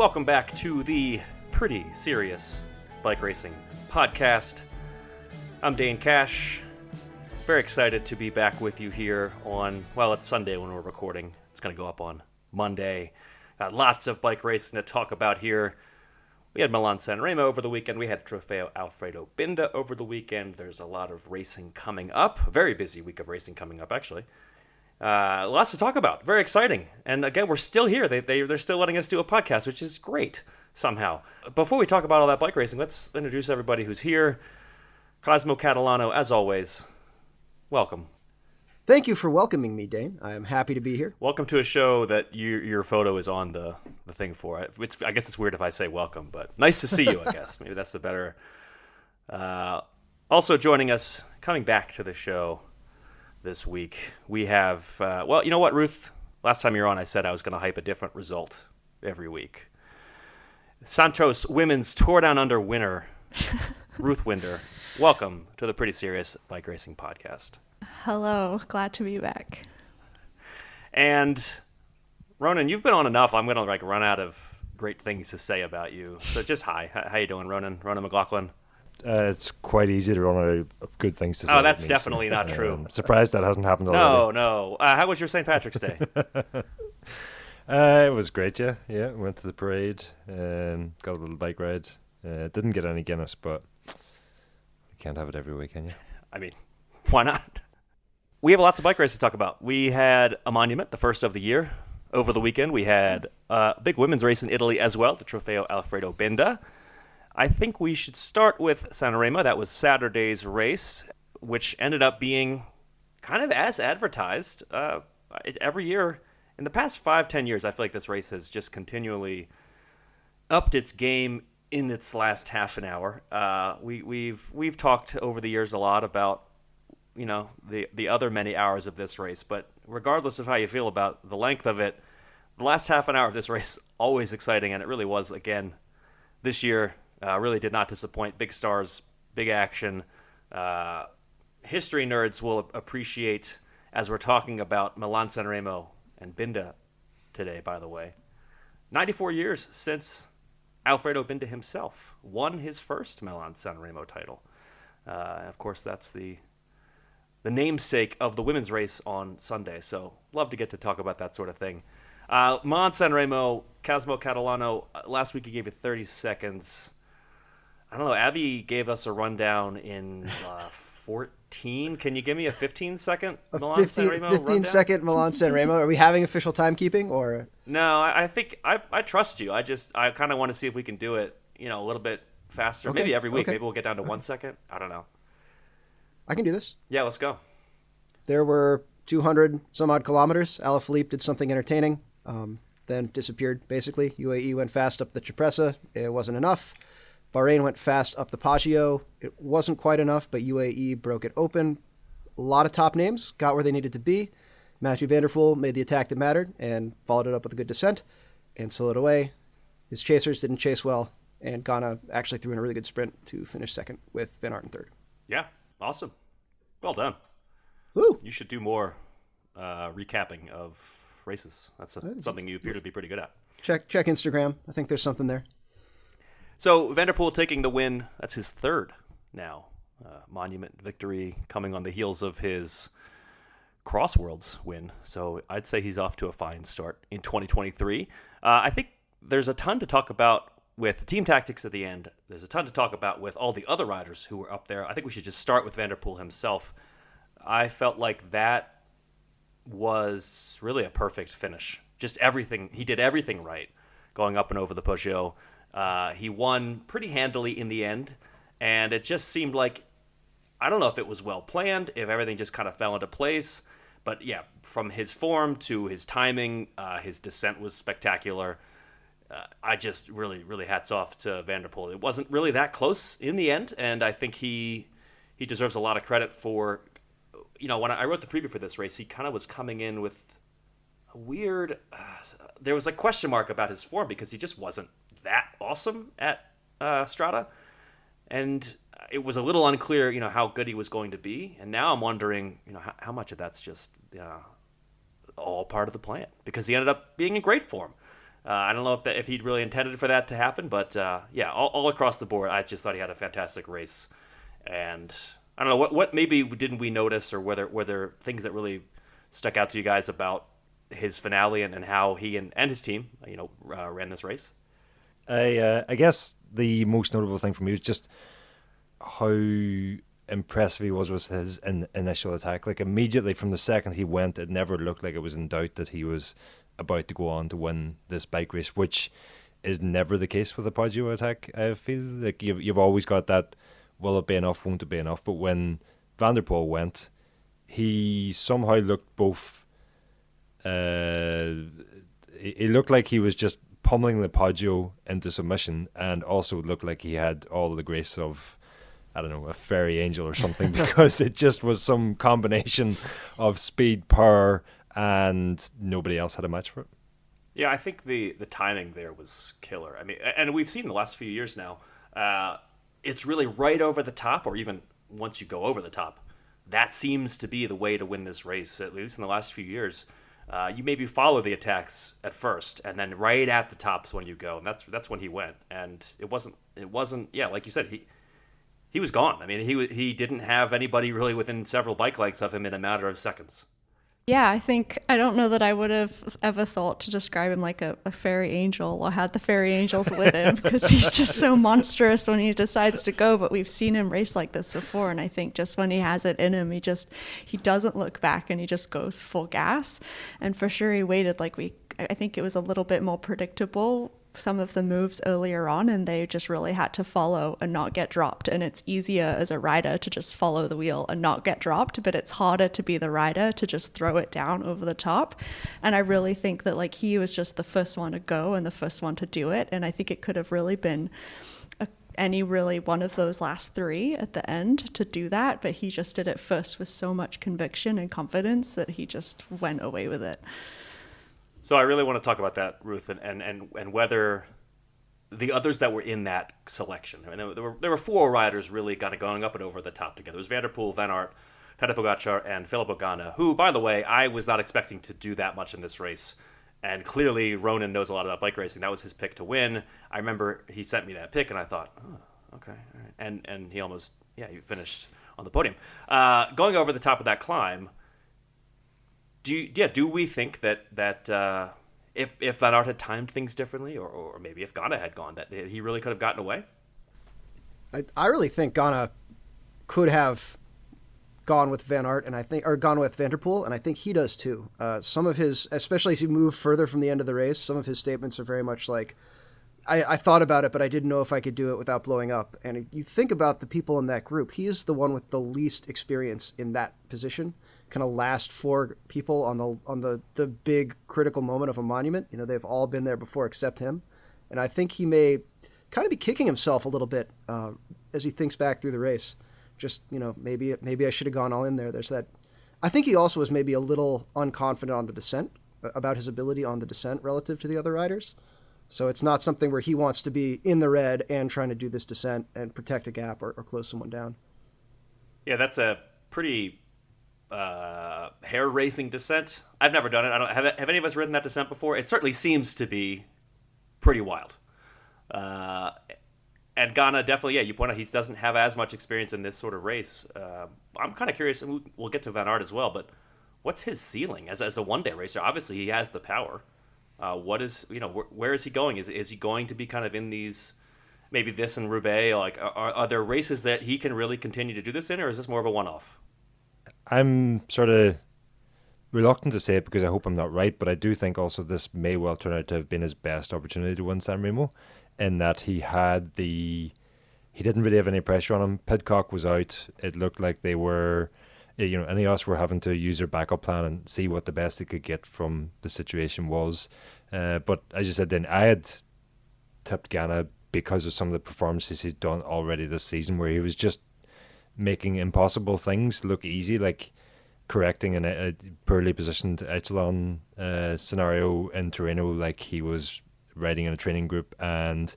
welcome back to the Pretty Serious Bike Racing Podcast. I'm Dane Cash. Very excited to be back with you here on, well, it's Sunday when we're recording. It's going to go up on Monday. Got lots of bike racing to talk about here. We had Milan-San Remo over the weekend. We had Trofeo Alfredo Binda over the weekend. There's a lot of racing coming up. A very busy week of racing coming up, actually. Lots to talk about. Very exciting. And again, we're still here. They're still letting us do a podcast, which is great somehow. Before we talk about all that bike racing, let's introduce everybody who's here. Cosmo, Catalano, as always, welcome. Thank you for welcoming me, Dane. I am happy to be here. Welcome to a show that your photo is on the thing for. I guess it's weird if I say welcome, but nice to see you, I guess. Maybe that's the better. Also joining us, coming back to the show this week, we have, well, you know what, Ruth? Last time you were on, I said I was going to hype a different result every week. Santos Women's Tour Down Under winner, Ruth Winder. Welcome to the Pretty Serious Bike Racing Podcast. Hello, glad to be back. And Ronan, you've been on enough. I'm going to run out of great things to say about you. So just hi. How you doing, Ronan? Ronan McLaughlin? It's quite easy to run out of good things to say. Oh, that's definitely not true. Surprised that hasn't happened already. No. How was your St. Patrick's Day? It was great, yeah. Went to the parade, got a little bike ride. Didn't get any Guinness, but you can't have it every week, can you? I mean, why not? We have lots of bike races to talk about. We had a monument, the first of the year, over the weekend. We had a big women's race in Italy as well, the Trofeo Alfredo Binda. I think we should start with San Remo. That was Saturday's race, which ended up being kind of as advertised. Every year, in the past 5-10 years, I feel like this race has just continually upped its game in its last half an hour. We've talked over the years a lot about, you know, the other many hours of this race, but regardless of how you feel about the length of it, the last half an hour of this race, always exciting, and it really was, again, this year. Really did not disappoint. Big stars, big action. History nerds will appreciate, as we're talking about Milan-San Remo and Binda today, by the way. 94 years since Alfredo Binda himself won his first Milan-San Remo title. Of course, that's the namesake of the women's race on Sunday, so love to get to talk about that sort of thing. Milan-San Remo, Cosmo, Catalano, last week he gave it 30 seconds. I don't know, Abby gave us a rundown in 14. Can you give me a 15-second Milan-San Remo rundown? 15-second Milan-San Remo. Are we having official timekeeping, or? No, I think I trust you. I kind of want to see if we can do it, a little bit faster. Okay. Maybe every week. Okay. Maybe we'll get down to 1 second. I don't know. I can do this. Yeah, let's go. There were 200 some odd kilometers. Alaphilippe did something entertaining, then disappeared, basically. UAE went fast up the Cipressa. It wasn't enough. Bahrain went fast up the Poggio. It wasn't quite enough, but UAE broke it open. A lot of top names got where they needed to be. Mathieu van der Poel made the attack that mattered and followed it up with a good descent and slowed away. His chasers didn't chase well, and Ghana actually threw in a really good sprint to finish second with Van Aert in third. Yeah, awesome. Well done. Woo! You should do more recapping of races. That's something you appear to be pretty good at. Check Instagram. I think there's something there. So Van der Poel taking the win. That's his third now. Monument victory coming on the heels of his Crossworlds win. So I'd say he's off to a fine start in 2023. I think there's a ton to talk about with team tactics at the end. There's a ton to talk about with all the other riders who were up there. I think we should just start with Van der Poel himself. I felt like that was really a perfect finish. Just everything. He did everything right going up and over the Poggio. He won pretty handily in the end, and it just seemed like, I don't know if it was well planned, if everything just kind of fell into place, but yeah, from his form to his timing, his descent was spectacular. I just really, really hats off to Van der Poel. It wasn't really that close in the end, and I think he deserves a lot of credit for, when I wrote the preview for this race, he kind of was coming in with a weird, there was a question mark about his form because he just wasn't that awesome at Strada, and it was a little unclear, how good he was going to be. And now I'm wondering, how much of that's just all part of the plan, because he ended up being in great form. I don't know if he'd really intended for that to happen, but all across the board, I just thought he had a fantastic race. And I don't know, what maybe didn't we notice, or were there things that really stuck out to you guys about his finale and how he and his team, ran this race? I guess the most notable thing for me was just how impressive he was with his initial attack. Like, immediately from the second he went, it never looked like it was in doubt that he was about to go on to win this bike race, which is never the case with a Poggio attack. I feel like you've always got that, will it be enough, won't it be enough? But when Van der Poel went, he somehow looked both... he looked like he was just pummeling the Poggio into submission, and also looked like he had all the grace of, I don't know, a fairy angel or something, because it just was some combination of speed, power, and nobody else had a match for it. Yeah, I think the timing there was killer. I mean, and we've seen the last few years now, it's really right over the top, or even once you go over the top. That seems to be the way to win this race, at least in the last few years. You maybe follow the attacks at first, and then right at the top's when you go, and that's when he went. And it wasn't. Yeah, like you said, he was gone. I mean, he didn't have anybody really within several bike lengths of him in a matter of seconds. Yeah, I don't know that I would have ever thought to describe him like a fairy angel or had the fairy angels with him, because he's just so monstrous when he decides to go. But we've seen him race like this before, and I think just when he has it in him, he doesn't look back and he just goes full gas. And for sure he waited, I think it was a little bit more predictable, some of the moves earlier on, and they just really had to follow and not get dropped. And it's easier as a rider to just follow the wheel and not get dropped, but it's harder to be the rider to just throw it down over the top. And I really think that he was just the first one to go and the first one to do it, and I think it could have really been any really one of those last three at the end to do that, but he just did it first with so much conviction and confidence that he just went away with it. So I really want to talk about that, Ruth, and whether the others that were in that selection. I mean, there were four riders really kind of going up and over the top together. It was Van der Poel, Van Aert, Tadej Pogacar, and Filippo Ganna, who, by the way, I was not expecting to do that much in this race. And clearly, Ronan knows a lot about bike racing. That was his pick to win. I remember he sent me that pick, and I thought, oh, okay, all right. And he almost, he finished on the podium. Going over the top of that climb, do we think that if Van Aert had timed things differently, or maybe if Ganna had gone, that he really could have gotten away? I really think Ganna could have gone with Van Aert, or gone with Van der Poel, and I think he does too. Some of his, especially as he moved further from the end of the race, some of his statements are very much like, I thought about it, but I didn't know if I could do it without blowing up. And you think about the people in that group, he is the one with the least experience in that position. Kind of last four people on the big critical moment of a monument. They've all been there before except him. And I think he may kind of be kicking himself a little bit as he thinks back through the race. Just, maybe I should have gone all in there. There's that. I think he also was maybe a little unconfident on the descent, about his ability on the descent relative to the other riders. So it's not something where he wants to be in the red and trying to do this descent and protect a gap or close someone down. Yeah, that's a pretty hair-raising descent. I've never done it. I don't have any of us ridden that descent before. It certainly seems to be pretty wild. And Ganna definitely, you point out he doesn't have as much experience in this sort of race. I'm kind of curious, and we'll get to Van Aert as well, but what's his ceiling as a one-day racer? Obviously, he has the power. Where is he going? Is he going to be kind of in these, maybe this and Roubaix? Like, are there races that he can really continue to do this in, or is this more of a one-off? I'm sort of reluctant to say it because I hope I'm not right, but I do think also this may well turn out to have been his best opportunity to win San Remo, in that he didn't really have any pressure on him. Pidcock was out. It looked like they were, Ineos were having to use their backup plan and see what the best they could get from the situation was. But as you said, then I had tipped Ganna because of some of the performances he's done already this season, where he was just making impossible things look easy, like correcting a poorly positioned echelon scenario in Torino, like he was riding in a training group and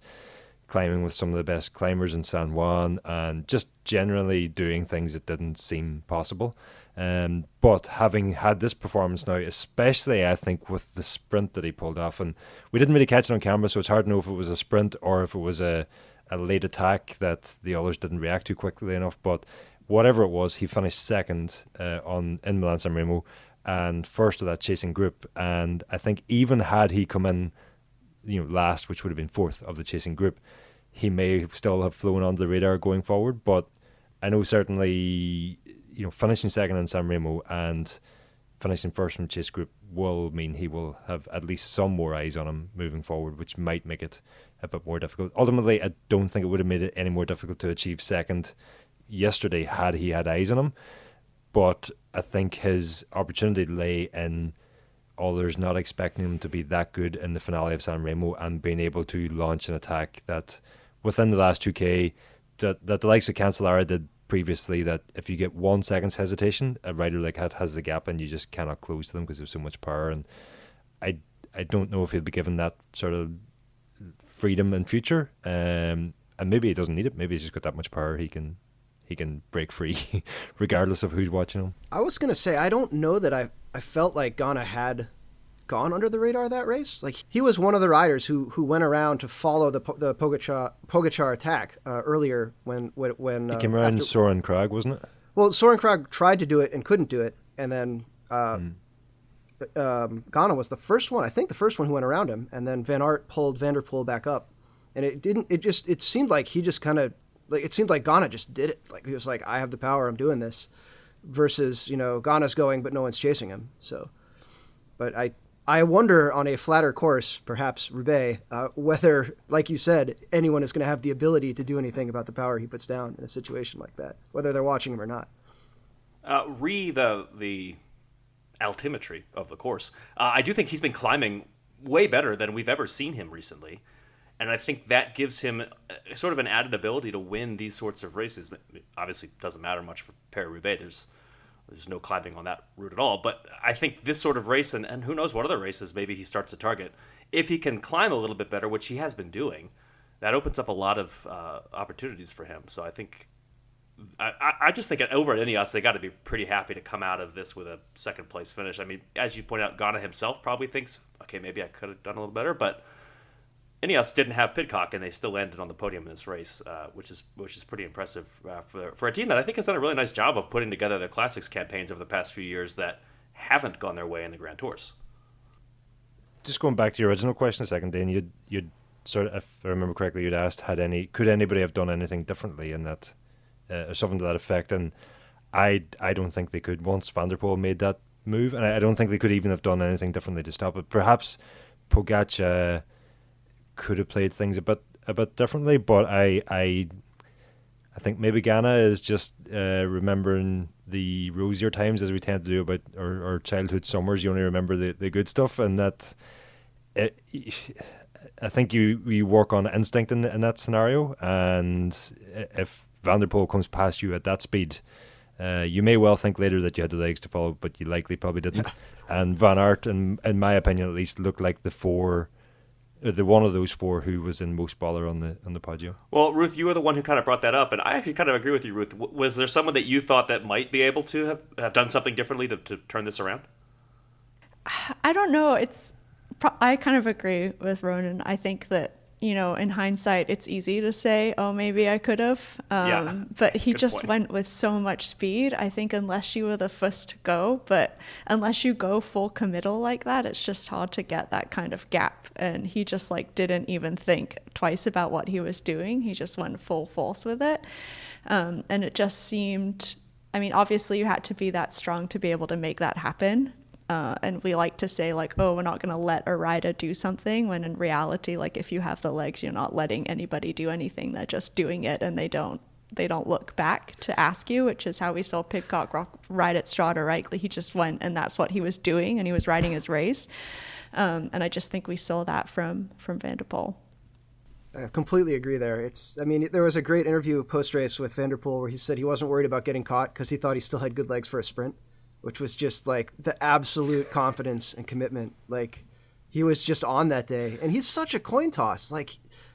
climbing with some of the best climbers in San Juan, and just generally doing things that didn't seem possible. But having had this performance now, especially I think with the sprint that he pulled off, and we didn't really catch it on camera, so it's hard to know if it was a sprint or if it was a late attack that the others didn't react to quickly enough. But whatever it was, he finished second in Milan-San Remo and first of that chasing group. And I think even had he come in, last, which would have been fourth of the chasing group, he may still have flown onto the radar going forward. But I know certainly, finishing second in San Remo and finishing first in the chase group will mean he will have at least some more eyes on him moving forward, which might make it a bit more difficult. Ultimately, I don't think it would have made it any more difficult to achieve second yesterday had he had eyes on him. But I think his opportunity lay in others not expecting him to be that good in the finale of San Remo and being able to launch an attack that within the last 2K that the likes of Cancellara did previously, that if you get 1 second's hesitation, a rider like that has the gap and you just cannot close to them because there's so much power. And I don't know if he'll be given that sort of freedom in future. And maybe he doesn't need it. Maybe he's just got that much power he can break free regardless of who's watching him. I was going to say, I don't know that I felt like Ghana had gone under the radar that race. Like, he was one of the riders who went around to follow the Pogačar attack earlier when he came around Soren Krag, wasn't it? Well, Soren Krag tried to do it and couldn't do it, and then Ghana was the first one, I think the first one who went around him, and then Van Aert pulled Van der Poel back up, and it seemed like he just kind of, like, it seemed like Ghana just did it. Like, he was like, I have the power, I'm doing this, versus, Ghana's going, but no one's chasing him. So, but I wonder on a flatter course, perhaps Roubaix, whether, like you said, anyone is going to have the ability to do anything about the power he puts down in a situation like that, whether they're watching him or not. The altimetry of the course, I do think he's been climbing way better than we've ever seen him recently. And I think that gives him sort of an added ability to win these sorts of races. Obviously, it doesn't matter much for Paris-Roubaix. There's no climbing on that route at all. But I think this sort of race, and who knows what other races, maybe he starts to target. If he can climb a little bit better, which he has been doing, that opens up a lot of opportunities for him. So I think, I just think over at Ineos, they got to be pretty happy to come out of this with a second place finish. I mean, as you point out, Ghana himself probably thinks, okay, maybe I could have done a little better, but Ineos didn't have Pidcock, and they still landed on the podium in this race, which is pretty impressive for a team that I think has done a really nice job of putting together the Classics campaigns over the past few years that haven't gone their way in the Grand Tours. Just going back to your original question a second, Dane, you'd sort of, if I remember correctly, you'd asked, could anybody have done anything differently in that, or something to that effect? And I don't think they could once Van der Poel made that move, and I don't think they could even have done anything differently to stop it. Perhaps Pogačar could have played things a bit differently, but I think maybe Ghana is just remembering the rosier times, as we tend to do about our childhood summers. You only remember the good stuff, and that I think you work on instinct in that scenario. And if Van der Poel comes past you at that speed, you may well think later that you had the legs to follow, but you likely probably didn't. And Van Aert, in my opinion at least, looked like the one of those four who was in most bother on the Poggio. Well, Ruth, you were the one who kind of brought that up, and I actually kind of agree with you, Ruth. Was there someone that you thought that might be able to have done something differently to turn this around? I don't know. I kind of agree with Ronan. I think that, in hindsight, it's easy to say, oh, maybe I could have. But he just went with so much speed. I think unless you were the first to go, but unless you go full committal like that, it's just hard to get that kind of gap. And he just didn't even think twice about what he was doing. He just went full force with it. And it just seemed, obviously you had to be that strong to be able to make that happen. And we like to say we're not going to let a rider do something, when in reality, if you have the legs, you're not letting anybody do anything. They're just doing it, and they don't look back to ask you, which is how we saw Pidcock ride at Strada, right? He just went, and that's what he was doing, and he was riding his race. And I just think we saw that from Van der Poel. I completely agree there. There was a great interview post-race with Van der Poel where he said he wasn't worried about getting caught because he thought he still had good legs for a sprint, which was just the absolute confidence and commitment. He was just on that day. And he's such a coin toss.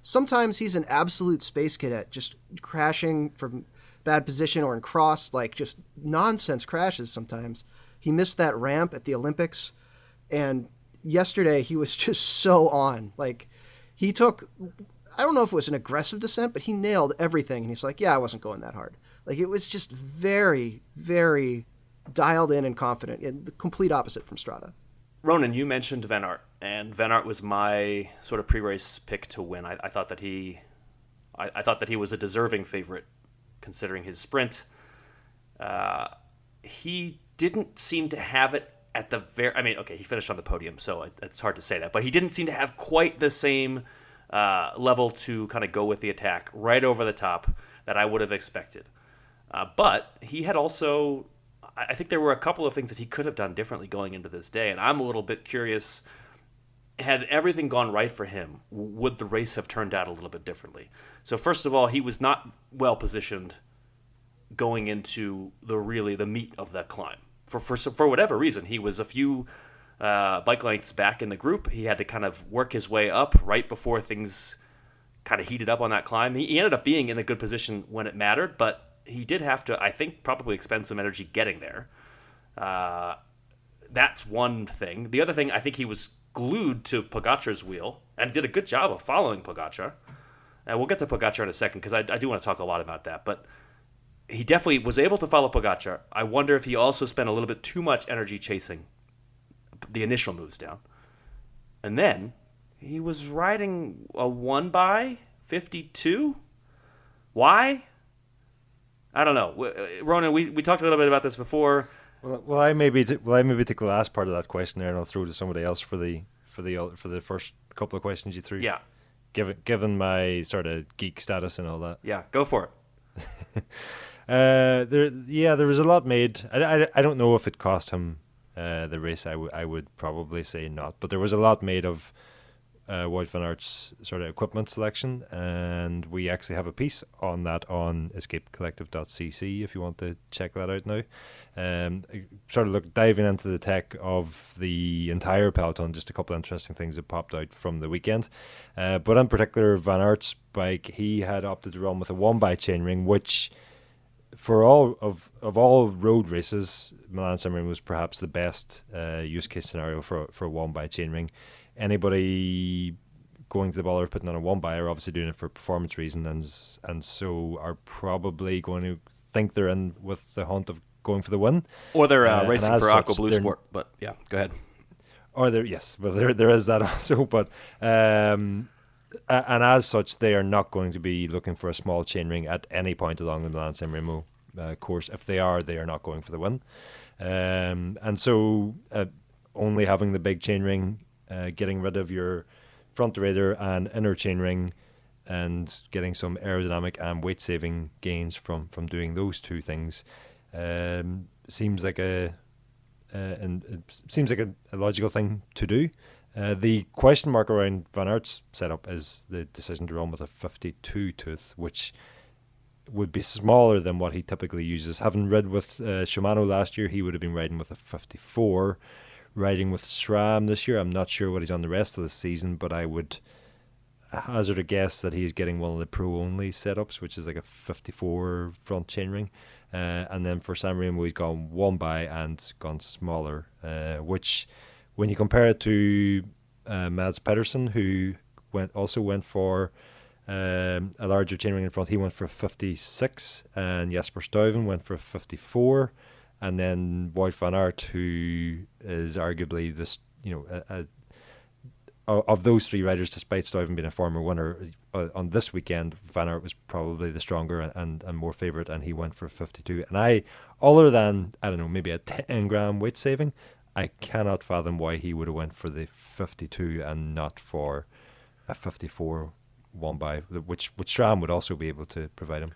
Sometimes he's an absolute space cadet, just crashing from bad position or in cross, like just nonsense crashes sometimes. He missed that ramp at the Olympics, and yesterday he was just so on. Like, he took, I don't know if it was an aggressive descent, but he nailed everything, and he's like, yeah, I wasn't going that hard. Like, it was just very, very dialed in and confident, and the complete opposite from Strada. Ronan, you mentioned Van Aert, and Van Aert was my sort of pre-race pick to win. I thought that he was a deserving favorite, considering his sprint. He didn't seem to have it at the very... I mean, okay, he finished on the podium, so it's hard to say that, but he didn't seem to have quite the same level to kind of go with the attack right over the top that I would have expected. But he had also... I think there were a couple of things that he could have done differently going into this day, and I'm a little bit curious, had everything gone right for him, would the race have turned out a little bit differently? So first of all, he was not well positioned going into the meat of that climb. For whatever reason, he was a few bike lengths back in the group. He had to kind of work his way up right before things kind of heated up on that climb. He ended up being in a good position when it mattered, but he did have to, I think, probably expend some energy getting there. That's one thing. The other thing, I think he was glued to Pogacar's wheel and did a good job of following Pogacar. And we'll get to Pogacar in a second because I do want to talk a lot about that. But he definitely was able to follow Pogacar. I wonder if he also spent a little bit too much energy chasing the initial moves down. And then he was riding a 1x52. Why? I don't know. Ronan, we talked a little bit about this before. Well, I maybe take the last part of that question there, and I'll throw to somebody else for the first couple of questions you threw. Yeah. Given my sort of geek status and all that. Yeah, go for it. There was a lot made. I don't know if it cost him the race. I would probably say not, but there was a lot made of Wout van Aert's sort of equipment selection, and we actually have a piece on that on escapecollective.cc if you want to check that out now. Sort of diving into the tech of the entire peloton, just a couple of interesting things that popped out from the weekend. But in particular, Van Aert's bike, he had opted to run with a 1x chainring, which for all road races, Milan-San Remo was perhaps the best use case scenario for a 1x chainring. Anybody going to the ball or putting on a 1x are obviously doing it for performance reasons, and so are probably going to think they're in with the hunt of going for the win. Or they're racing for Aqua Blue Sport, but yeah, go ahead. Or there is that also, but and as such, they are not going to be looking for a small chainring at any point along the Milan-San Remo course. If they are not going for the win, and so only having the big chainring. Getting rid of your front derailleur and inner chainring and getting some aerodynamic and weight saving gains from doing those two things seems like a logical thing to do. The question mark around Van Aert's setup is the decision to run with a 52 tooth, which would be smaller than what he typically uses. Having rid with Shimano last year, he would have been riding with a 54. Riding with SRAM this year, I'm not sure what he's on the rest of the season, but I would hazard a guess that he's getting one of the pro-only setups, which is like a 54 front chainring. And then for San Remo, he's gone 1x and gone smaller, which when you compare it to Mads Pedersen, who went for a larger chainring in front, he went for a 56, and Jasper Stuyven went for a 54. And then Wout van Aert, who is arguably this, of those three riders, despite Stuyven being a former winner, on this weekend, Van Aert was probably the stronger and more favourite, and he went for 52. And other than, I don't know, maybe a 10 gram weight saving, I cannot fathom why he would have went for the 52 and not for a 54 1x, which SRAM would also be able to provide him.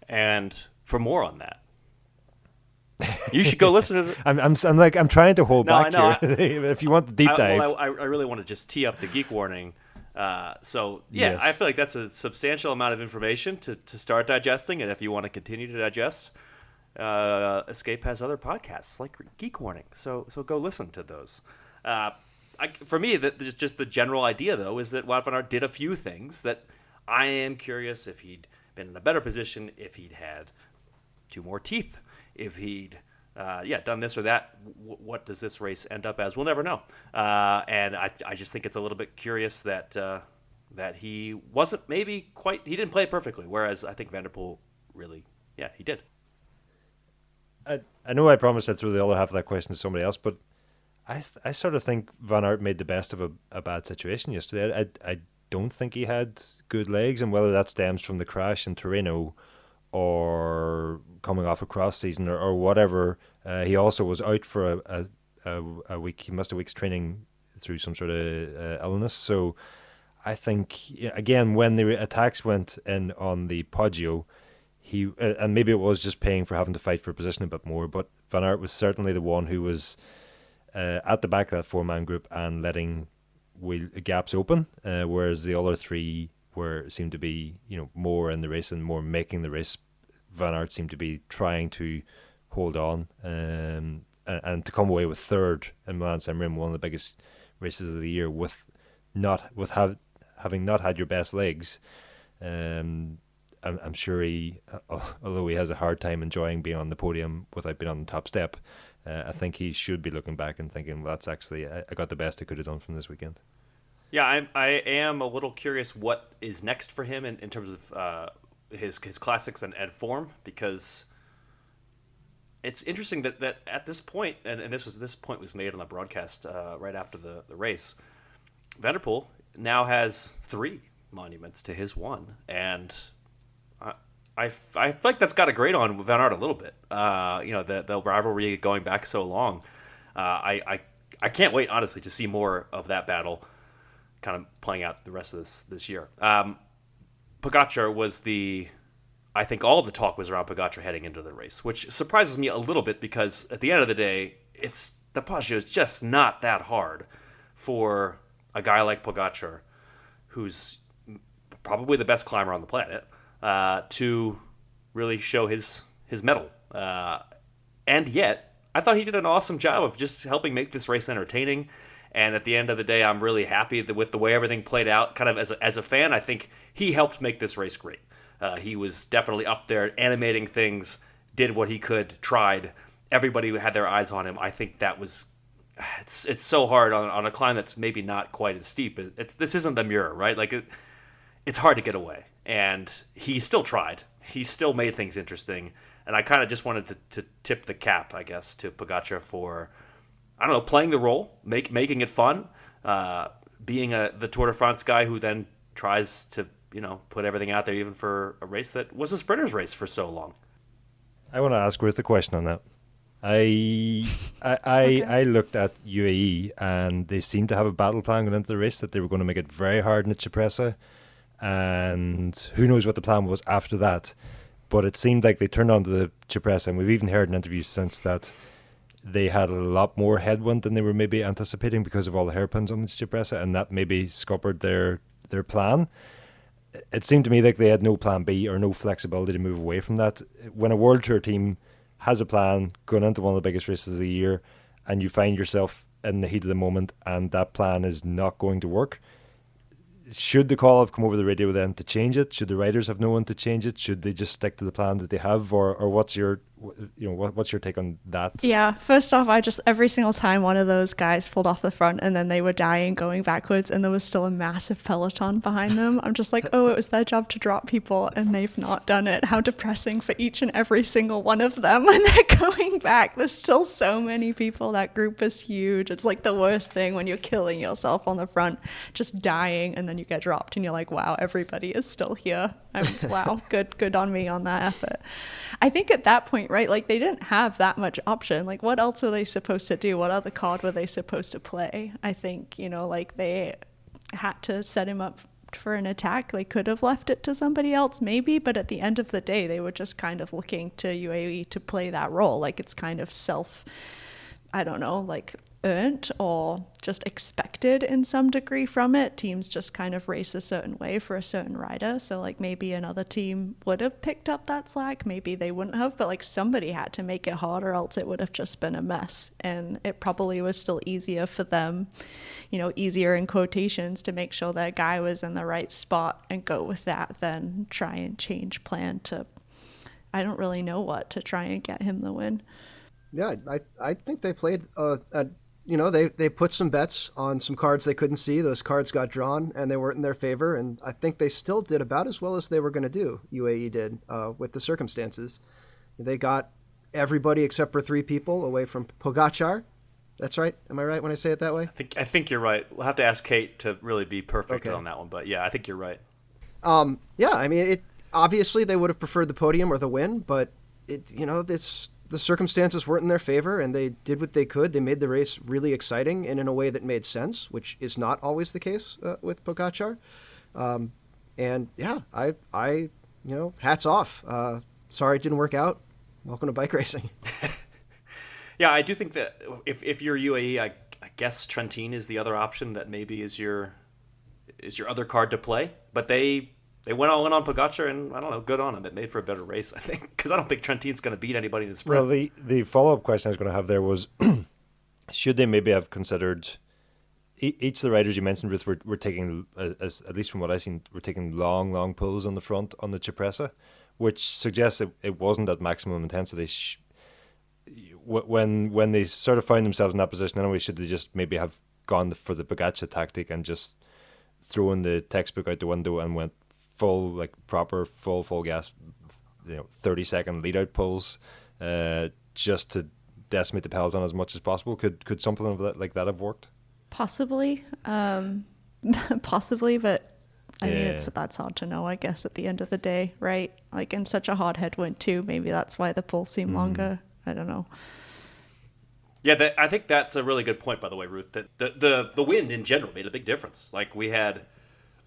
And for more on that, you should go listen to. I'm trying to hold back here. If you want the deep dive, I really want to just tee up the geek warning. Yes. I feel like that's a substantial amount of information to start digesting, and if you want to continue to digest, Escape has other podcasts like Geek Warning. So go listen to those. For me, just the general idea though is that Wout van Aert did a few things that I am curious if he'd been in a better position if he'd had 2 more teeth, if he'd done this or that. What does this race end up as? We'll never know. And I just think it's a little bit curious that he wasn't he didn't play it perfectly, whereas I think Van der Poel really, he did. I know I promised I'd throw the other half of that question to somebody else, but I sort of think Van Aert made the best of a bad situation yesterday. I don't think he had good legs, and whether that stems from the crash in Torino or coming off a cross season or whatever, he also was out for a week. He missed a week's training through some sort of illness. So I think, again, when the attacks went in on the Poggio, he and maybe it was just paying for having to fight for position a bit more, but Van Aert was certainly the one who was at the back of that 4-man group and letting gaps open, whereas the other 3 seemed to be more in the race and more making the race. Van Aert seemed to be trying to hold on and to come away with 3rd in Milan-San Remo, one of the biggest races of the year, having not had your best legs. I'm sure although he has a hard time enjoying being on the podium without being on the top step, I think he should be looking back and thinking, well, that's actually, I got the best I could have done from this weekend. Yeah, I am a little curious what is next for him in terms of his classics and form, because it's interesting that at this point, and this point was made on the broadcast right after the race, Van der Poel now has 3 monuments to his 1, and I feel like that's got to grate on Van Aert a little bit. The rivalry going back so long. I can't wait, honestly, to see more of that battle kind of playing out the rest of this year. Pogacar was I think all the talk was around Pogacar heading into the race, which surprises me a little bit because at the end of the day, the Poggio is just not that hard for a guy like Pogacar, who's probably the best climber on the planet, to really show his mettle. And yet, I thought he did an awesome job of just helping make this race entertaining. And at the end of the day, I'm really happy with the way everything played out. Kind of as a fan, I think he helped make this race great. He was definitely up there animating things, did what he could, tried. Everybody had their eyes on him. I think that was... It's so hard on a climb that's maybe not quite as steep. This isn't the Muir, right? Like it's hard to get away. And he still tried. He still made things interesting. And I kind of just wanted to tip the cap, I guess, to Pogacar for... I don't know, playing the role, making it fun, being the Tour de France guy who then tries to, put everything out there even for a race that was a sprinter's race for so long. I want to ask Ruth a question on that. I looked at UAE and they seemed to have a battle plan going into the race that they were going to make it very hard in the Cipressa, and who knows what the plan was after that. But it seemed like they turned onto the Cipressa, and we've even heard in interviews since that they had a lot more headwind than they were maybe anticipating because of all the hairpins on the Cipressa, and that maybe scuppered their plan. It seemed to me like they had no plan B or no flexibility to move away from that. When a World Tour team has a plan going into one of the biggest races of the year and you find yourself in the heat of the moment and that plan is not going to work, should the call have come over the radio then to change it? Should the riders have known to change it? Should they just stick to the plan that they have, or what's your take on that? Yeah, first off, every single time one of those guys pulled off the front and then they were dying going backwards and there was still a massive peloton behind them, I'm just like, oh, it was their job to drop people and they've not done it. How depressing for each and every single one of them when they're going back. There's still so many people. That group is huge. It's like the worst thing when you're killing yourself on the front, just dying, and then you get dropped and you're like, wow, everybody is still here. Wow, good on me on that effort. I think at that point, right, like they didn't have that much option. Like what else were they supposed to do? What other card were they supposed to play? I think, like they had to set him up for an attack. They could have left it to somebody else maybe, but at the end of the day, they were just kind of looking to UAE to play that role. Like it's kind of I don't know, like earned or just expected in some degree from it. Teams just kind of race a certain way for a certain rider. So like maybe another team would have picked up that slack, maybe they wouldn't have, but like somebody had to make it hard or else it would have just been a mess. And it probably was still easier for them, you know, easier in quotations, to make sure that guy was in the right spot and go with that than try and change plan to, I don't really know what, to try and get him the win. Yeah, I think they played, they put some bets on some cards they couldn't see. Those cards got drawn, and they weren't in their favor. And I think they still did about as well as they were going to do, UAE did, with the circumstances. They got everybody except for 3 people away from Pogačar. That's right. Am I right when I say it that way? I think you're right. We'll have to ask Kate to really be perfect on that one. But yeah, I think you're right. Yeah, I mean, obviously they would have preferred the podium or the win, but the circumstances weren't in their favor, and they did what they could. They made the race really exciting and in a way that made sense, which is not always the case with Pogačar. And yeah, I hats off. Sorry it didn't work out. Welcome to bike racing. Yeah, I do think that if you're UAE, I guess Trentin is the other option that maybe is your other card to play. But they went all in on Pogačar, and I don't know, good on them. It made for a better race, I think, because I don't think Trentin's going to beat anybody in the sprint. Well, the follow-up question I was going to have there was, should they maybe have considered, each of the riders you mentioned, Ruth, were taking, at least from what I've seen, were taking long pulls on the front on the Cipressa, which suggests it wasn't at maximum intensity. When they sort of found themselves in that position anyway, should they just maybe have gone for the Pogačar tactic and just thrown the textbook out the window and went full, like proper full gas, 30-second lead out pulls, just to decimate the peloton as much as possible? Could something like that have worked? Possibly, possibly, but I mean, that's hard to know, I guess, at the end of the day, right? Like in such a hard headwind too, maybe that's why the pulls seem longer. I don't know. Yeah, I think that's a really good point, by the way, Ruth. That the wind in general made a big difference. Like we had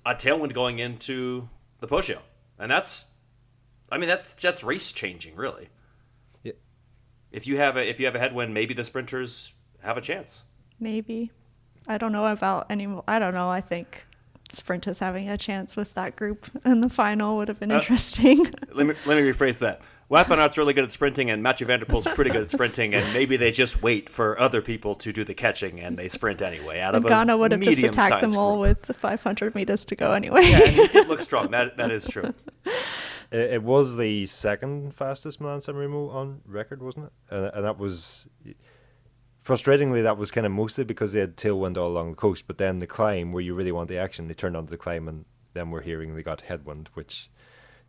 a tailwind going into the Poggio, and that's race changing, really. Yeah. If you have a headwind, maybe the sprinters have a chance. Maybe. I don't know about anymore. I don't know. I think sprinters having a chance with that group in the final would have been interesting. Let me rephrase that. Wout van Aert's really good at sprinting, and Mathieu van der Poel's pretty good at sprinting, and maybe they just wait for other people to do the catching, and they sprint anyway. And Ghana would have just attacked them all with the 500 meters to go anyway. Yeah, and it looks strong. That is true. It was the second fastest Milan-San Remo on record, wasn't it? And that was, frustratingly, that was kind of mostly because they had tailwind all along the coast, but then the climb, where you really want the action, they turned onto the climb, and then we're hearing they got headwind, which...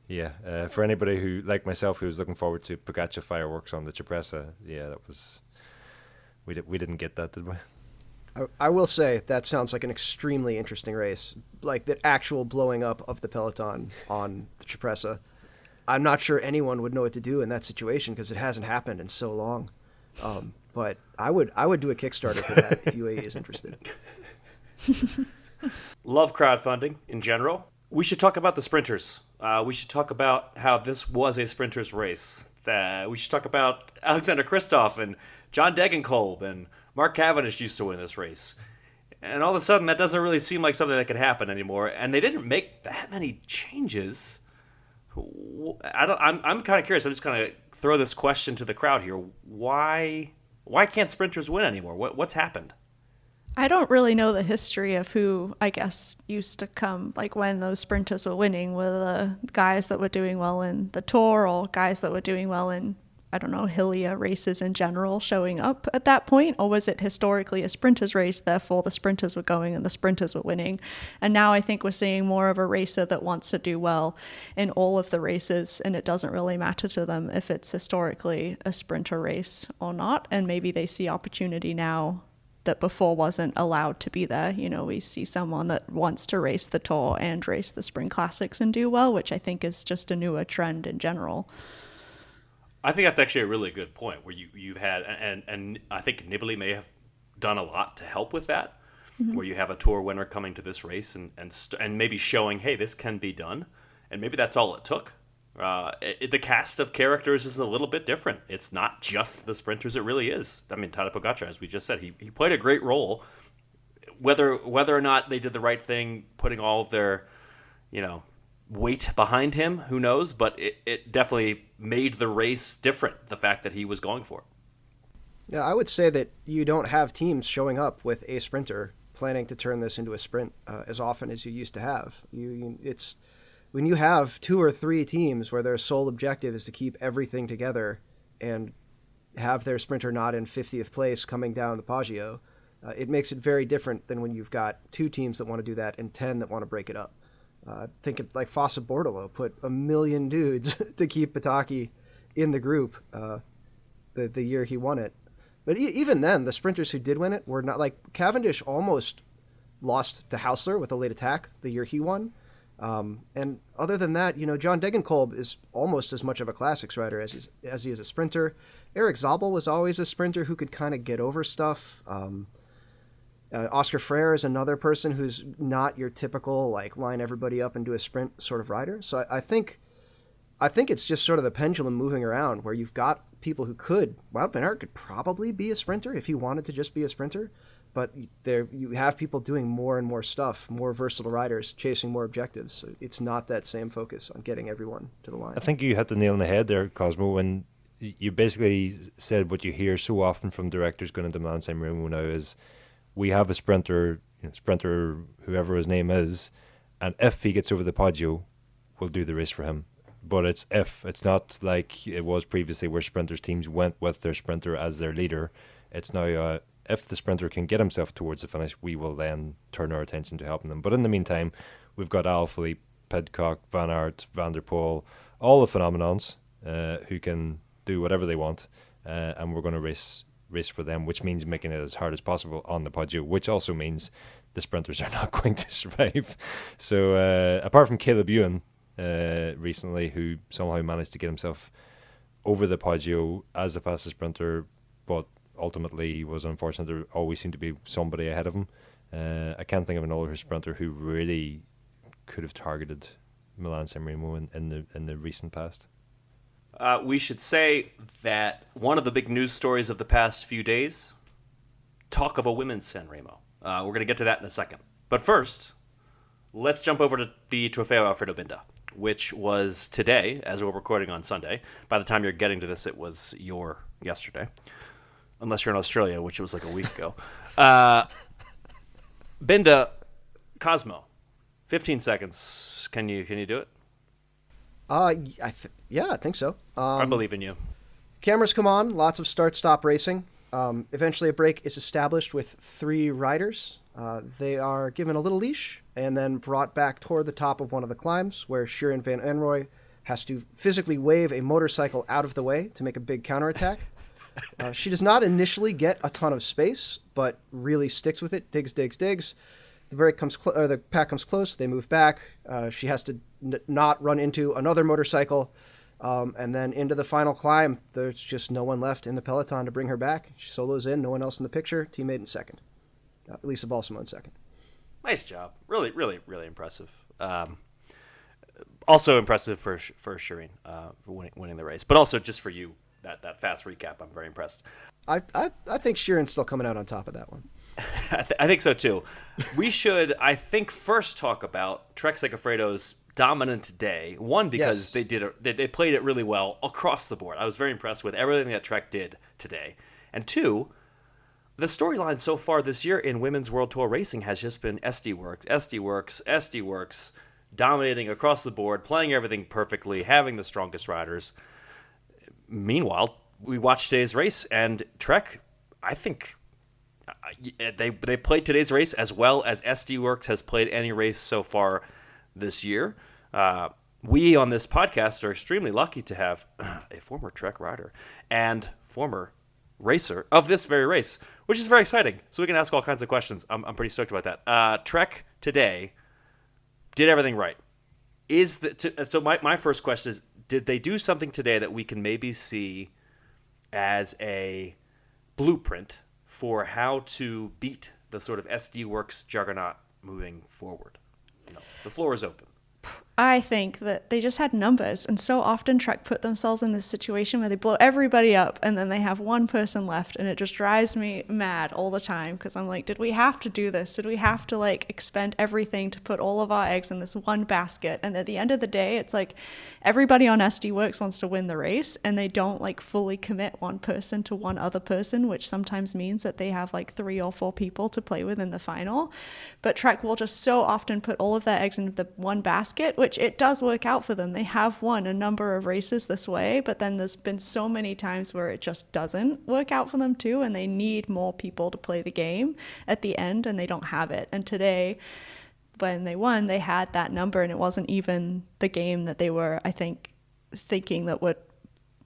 Yeah, for anybody who, like myself, who was looking forward to Pogačar fireworks on the Cipressa, that was... We didn't get that, did we? I will say that sounds like an extremely interesting race, like the actual blowing up of the peloton on the Cipressa. I'm not sure anyone would know what to do in that situation because it hasn't happened in so long. But I would do a Kickstarter for that if UAE is interested. Love crowdfunding in general. We should talk about the sprinters. We should talk about how this was a sprinters race. We should talk about Alexander Kristoff and John Degenkolb and Mark Cavendish used to win this race. And all of a sudden, that doesn't really seem like something that could happen anymore. And they didn't make that many changes. I'm kind of curious. I'm just going to throw this question to the crowd here. Why can't sprinters win anymore? What's happened? I don't really know the history of who, I guess, used to come, like when those sprinters were winning, were the guys that were doing well in the Tour or guys that were doing well in, I don't know, hillier races in general showing up at that point? Or was it historically a sprinters race, therefore the sprinters were going and the sprinters were winning? And now I think we're seeing more of a racer that wants to do well in all of the races, and it doesn't really matter to them if it's historically a sprinter race or not. And maybe they see opportunity now that before wasn't allowed to be there. We see someone that wants to race the Tour and race the Spring Classics and do well, which I think is just a newer trend in general. I think that's actually a really good point where you've had, and I think Nibali may have done a lot to help with that, where you have a Tour winner coming to this race and maybe showing, hey, this can be done. And maybe that's all it took. The cast of characters is a little bit different. It's not just the sprinters. It really is. I mean, Tadej Pogačar, as we just said, he played a great role. Whether or not they did the right thing, putting all of their, weight behind him, who knows? But it definitely made the race different, the fact that he was going for it. Yeah, I would say that you don't have teams showing up with a sprinter planning to turn this into a sprint as often as you used to have. It's when you have 2 or 3 teams where their sole objective is to keep everything together and have their sprinter not in 50th place coming down the Poggio, it makes it very different than when you've got 2 teams that want to do that and 10 that want to break it up. Think of like Fossa Bordalo put 1 million dudes to keep Pataki in the group the year he won it. But even then, the sprinters who did win it were not like Cavendish almost lost to Hausler with a late attack the year he won. And other than that, John Degenkolb is almost as much of a classics rider as he is a sprinter. Eric Zabel was always a sprinter who could kind of get over stuff. Oscar Freire is another person who's not your typical like line everybody up and do a sprint sort of rider. So I think it's just sort of the pendulum moving around where you've got people who could. Wout van Aert could probably be a sprinter if he wanted to just be a sprinter, but there you have people doing more and more stuff, more versatile riders chasing more objectives. So it's not that same focus on getting everyone to the line. I think you hit the nail on the head there, Cosmo, when you basically said what you hear so often from directors going into Milan-San Remo now is we have a sprinter, whoever his name is, and if he gets over the Poggio, we'll do the race for him. But it's if. It's not like it was previously where sprinters teams went with their sprinter as their leader. It's now if the sprinter can get himself towards the finish, we will then turn our attention to helping them. But in the meantime, we've got Alaphilippe, Pidcock, Van Aert, Van der Poel, all the phenomenons who can do whatever they want, and we're going to race for them, which means making it as hard as possible on the Poggio, which also means the sprinters are not going to survive. So apart from Caleb Ewan, recently, who somehow managed to get himself over the Poggio as the fastest sprinter, but ultimately was unfortunate. There always seemed to be somebody ahead of him. I can't think of another sprinter who really could have targeted Milan-San Remo in the recent past. We should say that one of the big news stories of the past few days, talk of a women's San Remo. We're going to get to that in a second. But first, let's jump over to the Trofeo Alfredo Binda, which was today, as we're recording on Sunday. By the time you're getting to this, it was yesterday. Unless you're in Australia, which was like a week ago. Binda, Cosmo, 15 seconds. Can you do it? I think so. I believe in you. Cameras come on, lots of start-stop racing. Eventually a break is established with 3 riders. They are given a little leash and then brought back toward the top of one of the climbs where Shirin van Anrooy has to physically wave a motorcycle out of the way to make a big counterattack. She does not initially get a ton of space, but really sticks with it, digs. The break comes the pack comes close. They move back. She has to not run into another motorcycle, and then into the final climb. There's just no one left in the peloton to bring her back. She solos in. No one else in the picture. Teammate in second. Lisa Balsamo second. Nice job. Really, really, really impressive. Also impressive for Shirin for winning the race, but also just for you. That fast recap, I'm very impressed. I think Shirin's still coming out on top of that one. I think so too. We should, I think, first talk about Trek-Segafredo's dominant day. One, because yes. they played it really well across the board. I was very impressed with everything that Trek did today. And 2, the storyline so far this year in Women's World Tour racing has just been SD Works, dominating across the board, playing everything perfectly, having the strongest riders. Meanwhile, we watched today's race, and Trek, I think they played today's race as well as SD Works has played any race so far this year. We on this podcast are extremely lucky to have a former Trek rider and former racer of this very race, which is very exciting. So we can ask all kinds of questions. I'm pretty stoked about that. Trek today did everything right. So my first question is, did they do something today that we can maybe see as a blueprint for how to beat the sort of SD Works juggernaut moving forward? The floor is open. I think that they just had numbers, and so often Trek put themselves in this situation where they blow everybody up and then they have one person left, and it just drives me mad all the time because I'm like, did we have to do this? Did we have to like expend everything to put all of our eggs in this one basket? And at the end of the day, it's like everybody on SD Works wants to win the race, and they don't like fully commit one person to one other person, which sometimes means that they have like 3 or 4 people to play with in the final. But Trek will just so often put all of their eggs into the one basket, which it does work out for them. They have won a number of races this way, but then there's been so many times where it just doesn't work out for them too, and they need more people to play the game at the end, and they don't have it. And today, when they won, they had that number, and it wasn't even the game that they were, I think, thinking that would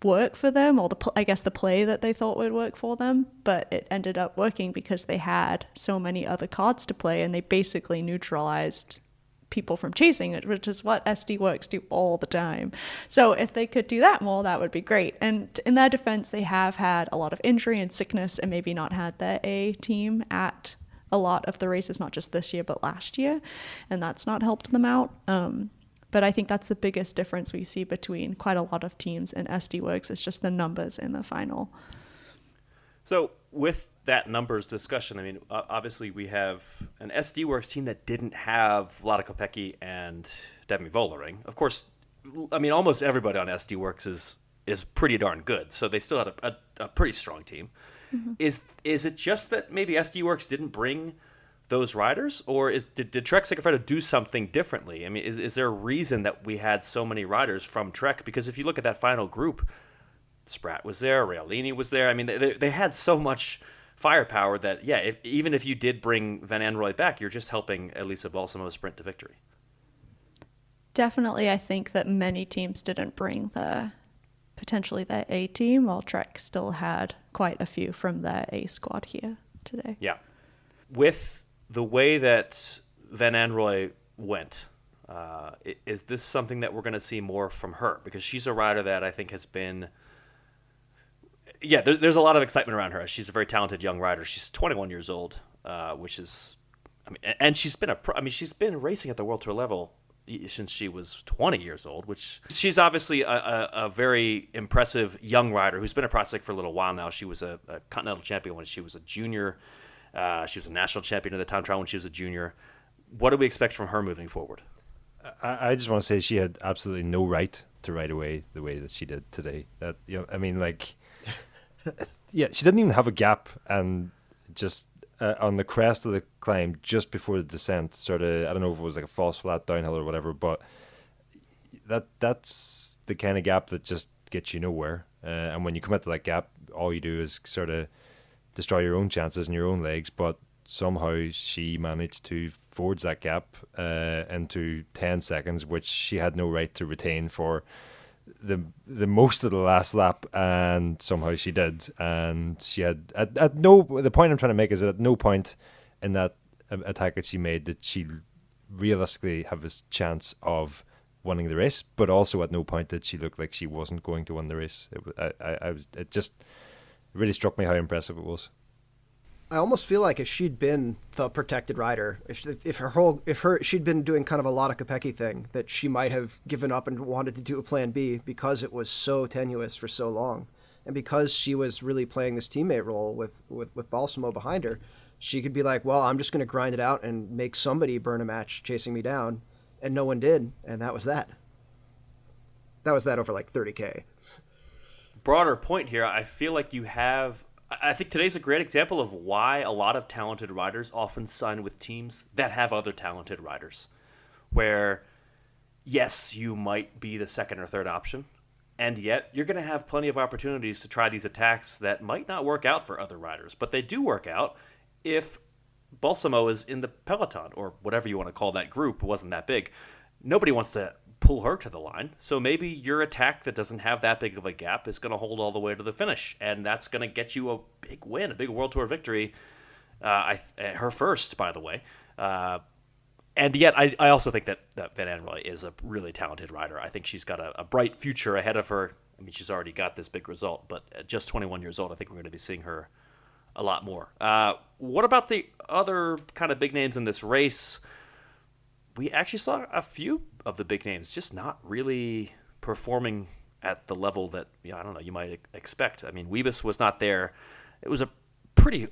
work for them, or I guess the play that they thought would work for them, but it ended up working because they had so many other cards to play, and they basically neutralized people from chasing it, which is what SD Works do all the time. So if they could do that more, that would be great. And in their defense, they have had a lot of injury and sickness and maybe not had their A team at a lot of the races, not just this year, but last year. And that's not helped them out. But I think that's the biggest difference we see between quite a lot of teams in SD Works. It's just the numbers in the final. So with that numbers discussion, I mean, obviously we have an SD Works team that didn't have Vlada Kopecky and Demi Vollering. Of course, I mean, almost everybody on SD Works is pretty darn good. So they still had a pretty strong team. Mm-hmm. Is it just that maybe SD Works didn't bring those riders, or did Trek-Segafredo do something differently? I mean, is there a reason that we had so many riders from Trek? Because if you look at that final group, Spratt was there, Realini was there. I mean, they had so much firepower that, yeah, even if you did bring Van Anrooy back, you're just helping Elisa Balsamo sprint to victory. Definitely, I think that many teams didn't bring potentially their A team, while Trek still had quite a few from their A squad here today. Yeah. With the way that Van Anrooy went, is this something that we're going to see more from her? Because she's a rider that I think has been... Yeah, there's a lot of excitement around her. She's a very talented young rider. She's 21 years old, which is, I mean, and she's been racing at the World Tour level since she was 20 years old, which she's obviously a very impressive young rider who's been a prospect for a little while now. She was a continental champion when she was a junior. She was a national champion at the time trial when she was a junior. What do we expect from her moving forward? I just want to say she had absolutely no right to ride away the way that she did today. That, you know, I mean, like, yeah, she didn't even have a gap, and just on the crest of the climb, just before the descent, sort of, I don't know if it was like a false flat downhill or whatever, but that's the kind of gap that just gets you nowhere. And when you commit to that gap, all you do is sort of destroy your own chances and your own legs. But somehow she managed to forge that gap into 10 seconds, which she had no right to retain for the most of the last lap, and somehow she did. And she had the point I'm trying to make is that at no point in that attack that she made did she realistically have a chance of winning the race, but also at no point did she look like she wasn't going to win the race. It just really struck me how impressive it was. I almost feel like if she'd been the protected rider, if she'd been doing kind of a Vlada Kopecky thing, that she might have given up and wanted to do a plan B because it was so tenuous for so long, and because she was really playing this teammate role with Balsamo behind her, she could be like, well, I'm just going to grind it out and make somebody burn a match chasing me down, and no one did, and that was that. That was that over like 30K. Broader point here, I feel like I think today's a great example of why a lot of talented riders often sign with teams that have other talented riders. Where, yes, you might be the second or third option, and yet you're going to have plenty of opportunities to try these attacks that might not work out for other riders, but they do work out if Balsamo is in the peloton, or whatever you want to call that group. It wasn't that big. Nobody wants to pull her to the line. So maybe your attack that doesn't have that big of a gap is going to hold all the way to the finish. And that's going to get you a big win, a big World Tour victory. Her first, by the way. And yet I also think that Van Anrooy is a really talented rider. I think she's got a bright future ahead of her. I mean, she's already got this big result, but at just 21 years old, I think we're going to be seeing her a lot more. What about the other kind of big names in this race? we actually saw a few of the big names just not really performing at the level that, I don't know, you might expect. I mean, Wiebes was not there. It was a pretty,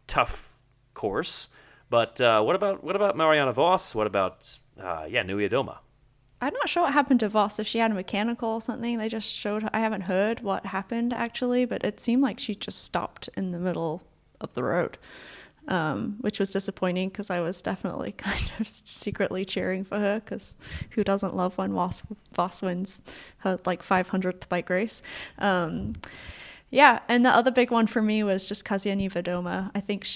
tough course. But what about Marianne Vos? What about Nui Adoma? I'm not sure what happened to Voss, if she had a mechanical or something. They just showed, I haven't heard what happened actually, but it seemed like she just stopped in the middle of the road, which was disappointing because I was definitely kind of secretly cheering for her, because who doesn't love when Voss wins her 500th bike race. Yeah, and the other big one for me was just Kaziani Vedoma. I think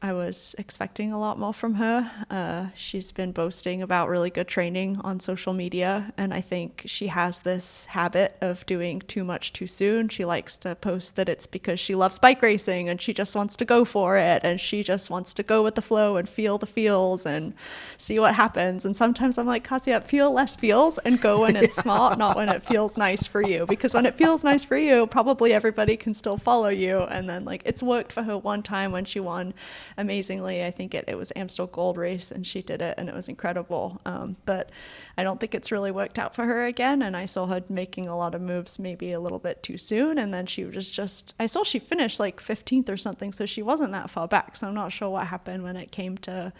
I was expecting a lot more from her. She's been boasting about really good training on social media, and I think she has this habit of doing too much too soon. She likes to post that it's because she loves bike racing and she just wants to go for it, and she just wants to go with the flow and feel the feels and see what happens. And sometimes I'm like, Kazia, feel less feels and go when it's smart, not when it feels nice for you. Because when it feels nice for you, probably everybody can still follow you. And then it's worked for her one time when she won amazingly. I think it was Amstel Gold Race, and she did it and it was incredible. But I don't think it's really worked out for her again. And I saw her making a lot of moves maybe a little bit too soon. And then she was just, I saw she finished 15th or something. So she wasn't that far back. So I'm not sure what happened when it came to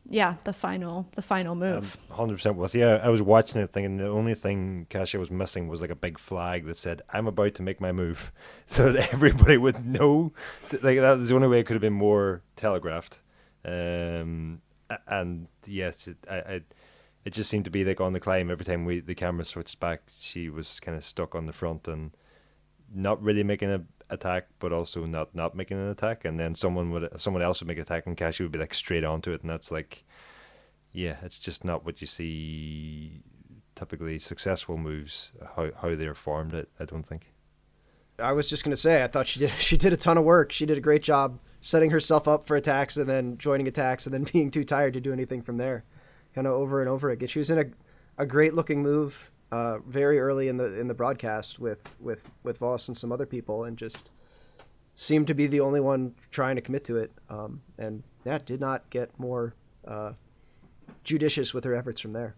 the final move. 100% with you. I was watching it thinking the only thing Kasia was missing was a big flag that said, "I'm about to make my move," so that everybody would know. That was the only way it could have been more telegraphed. And yes, it just seemed to be on the climb. Every time the camera switched back, she was kind of stuck on the front and not really making an attack, but also not making an attack. And then someone else would make an attack, and Kasia would be straight onto it, and that's it's just not what you see typically successful moves, how they're formed. I don't think. I was just going to say, I thought she did a ton of work. She did a great job setting herself up for attacks and then joining attacks and then being too tired to do anything from there, kind of over and over again. She was in a great looking move very early in the broadcast with Voss and some other people, and just seemed to be the only one trying to commit to it. And that did not get more judicious with her efforts from there.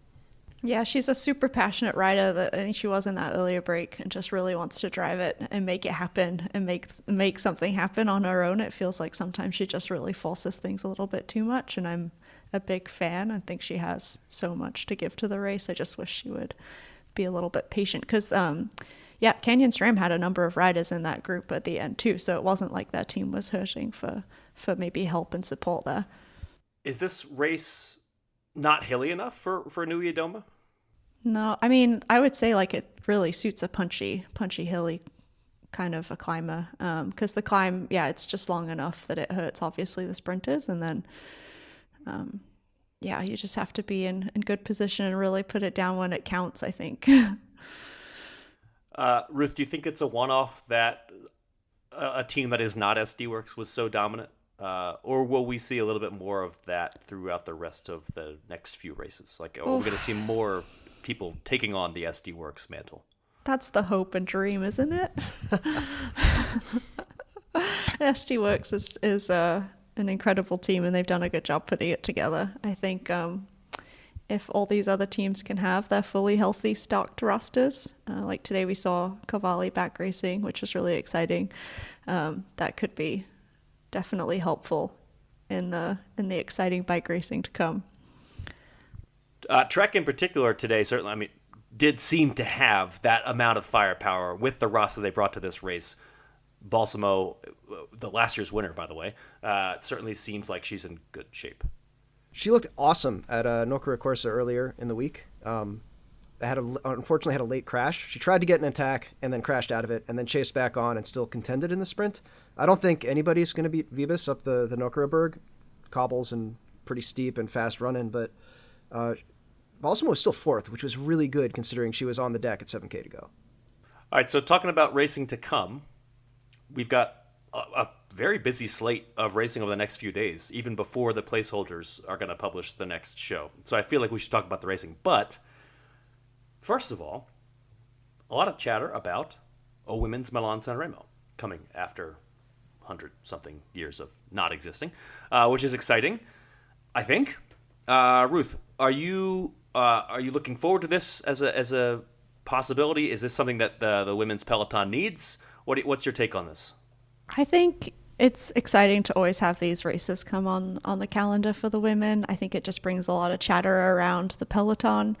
Yeah, she's a super passionate rider, and she was in that earlier break, and just really wants to drive it and make it happen and make something happen on her own. It feels like sometimes she just really forces things a little bit too much, and I'm a big fan. I think she has so much to give to the race. I just wish she would be a little bit patient, because Canyon SRAM had a number of riders in that group at the end too, so it wasn't like that team was hurting for maybe help and support there. Is this race not hilly enough for Nui Adoma? No, I mean, I would say it really suits a punchy hilly kind of a climber, because the climb, it's just long enough that it hurts obviously the sprinters, and then you just have to be in good position and really put it down when it counts, I think. Ruth, do you think it's a one-off that a team that is not SD Works was so dominant? Or will we see a little bit more of that throughout the rest of the next few races? Are we going to see more people taking on the SD Works mantle? That's the hope and dream, isn't it? SD Works is an incredible team, and they've done a good job putting it together. I think if all these other teams can have their fully healthy stocked rosters, like today we saw Cavalli back racing, which was really exciting, that could be definitely helpful in the exciting bike racing to come. Trek in particular today certainly, did seem to have that amount of firepower with the roster they brought to this race. Balsamo, the last year's winner, by the way, certainly seems like she's in good shape. She looked awesome at Nocera Corsa earlier in the week. Unfortunately had a late crash. She tried to get an attack and then crashed out of it, and then chased back on and still contended in the sprint. I don't think anybody's going to beat Wiebes up the Noceraberg. Cobbles and pretty steep and fast running, but Balsamo was still fourth, which was really good considering she was on the deck at 7K to go. All right, so talking about racing to come, we've got a very busy slate of racing over the next few days, even before the placeholders are going to publish the next show. So I feel like we should talk about the racing. But first of all, a lot of chatter about a women's Milan-San Remo coming after 100-something years of not existing, which is exciting, I think. Ruth, are you looking forward to this as a possibility? Is this something that the women's peloton needs? What's your take on this? I think it's exciting to always have these races come on the calendar for the women. I think it just brings a lot of chatter around the peloton.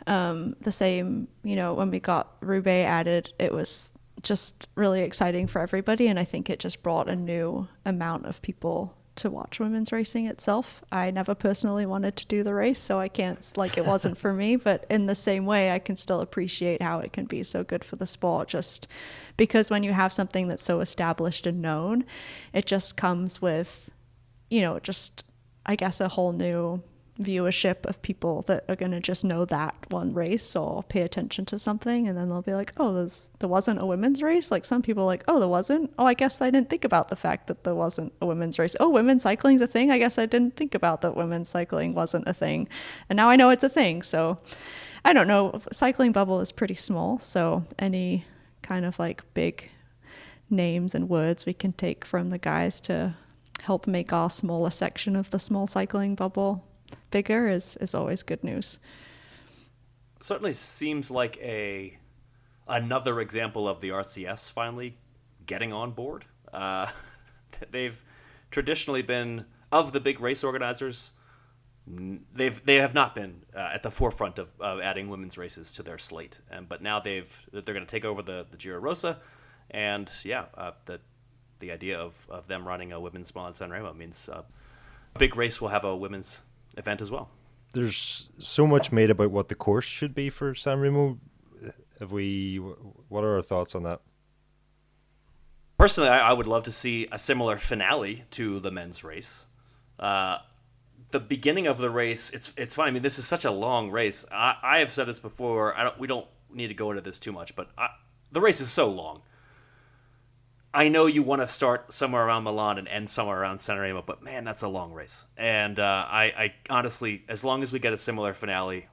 The same, when we got Roubaix added, it was just really exciting for everybody, and I think it just brought a new amount of people to watch women's racing itself. I never personally wanted to do the race, so I can't, it wasn't for me, but in the same way, I can still appreciate how it can be so good for the sport, just because when you have something that's so established and known, it just comes with, just, I guess, a whole new viewership of people that are going to just know that one race or pay attention to something, and then they'll be like, oh, there wasn't a women's race. Like, some people are like, oh, there wasn't. Oh, I guess I didn't think about the fact that there wasn't a women's race. Oh, women's cycling's a thing. I guess I didn't think about that women's cycling wasn't a thing, and now I know it's a thing. So I don't know, cycling bubble is pretty small, so any kind of big names and words we can take from the guys to help make our smaller section of the small cycling bubble bigger is always good news. Certainly seems like another example of the RCS finally getting on board. They've traditionally been, of the big race organizers, they have not been at the forefront of adding women's races to their slate. But now they're going to take over the Giro Rosa, and the idea of them running a women's Milan-San Remo means a big race will have a women's event as well. There's so much made about what the course should be for San Remo. What are our thoughts on that? Personally, I would love to see a similar finale to the men's race. The beginning of the race, it's fine. I mean, this is such a long race. I have said this before. We don't need to go into this too much, but the race is so long. I know you want to start somewhere around Milan and end somewhere around San Remo, but man, that's a long race. And I honestly, as long as we get a similar finale,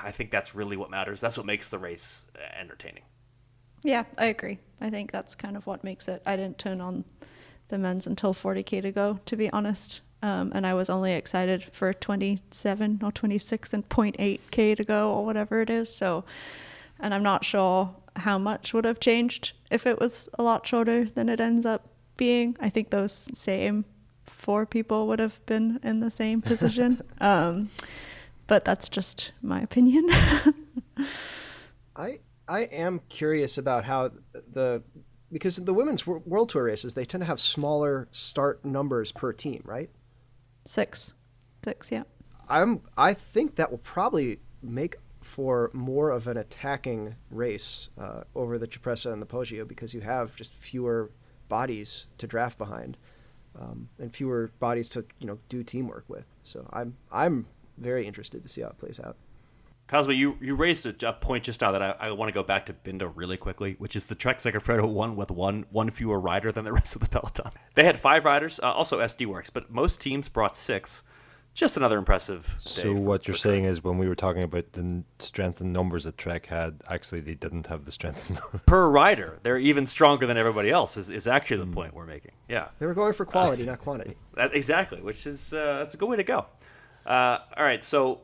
I think that's really what matters. That's what makes the race entertaining. Yeah, I agree. I think that's kind of what makes it. I didn't turn on the men's until 40K to go, to be honest. And I was only excited for 27 or 26 and 0.8K to go or whatever it is. So, and I'm not sure how much would have changed if it was a lot shorter than it ends up being. I think those same 4 people would have been in the same position. But that's just my opinion. I am curious about how because the women's World Tour races, they tend to have smaller start numbers per team, right? 6, yeah. I think that will probably make for more of an attacking race over the Cipressa and the Poggio, because you have just fewer bodies to draft behind and fewer bodies to do teamwork with. So I'm very interested to see how it plays out. Cosmo, you raised a point just now that I want to go back to Binda really quickly, which is the Trek-Segafredo won with one fewer rider than the rest of the peloton. They had 5 riders, also SD works, but most teams brought 6. Just another impressive day. So what you're saying is, when we were talking about the strength in numbers that Trek had, actually they didn't have the strength in numbers. Per rider, they're even stronger than everybody else, is actually the point we're making. Yeah. They were going for quality, not quantity. Exactly, which is that's a good way to go. All right, so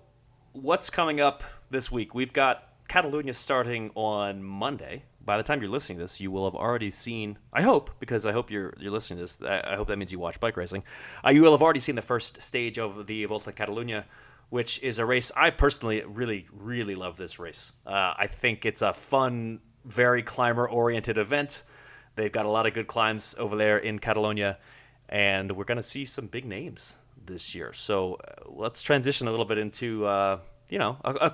what's coming up this week? We've got Catalunya starting on Monday. By the time you're listening to this, you will have already seen, I hope, because I hope you're listening to this, I hope that means you watch bike racing. You will have already seen the first stage of the Volta Catalunya, which is a race. I personally really, really love this race. I think it's a fun, very climber-oriented event. They've got a lot of good climbs over there in Catalunya, and we're going to see some big names this year. So let's transition a little bit into, a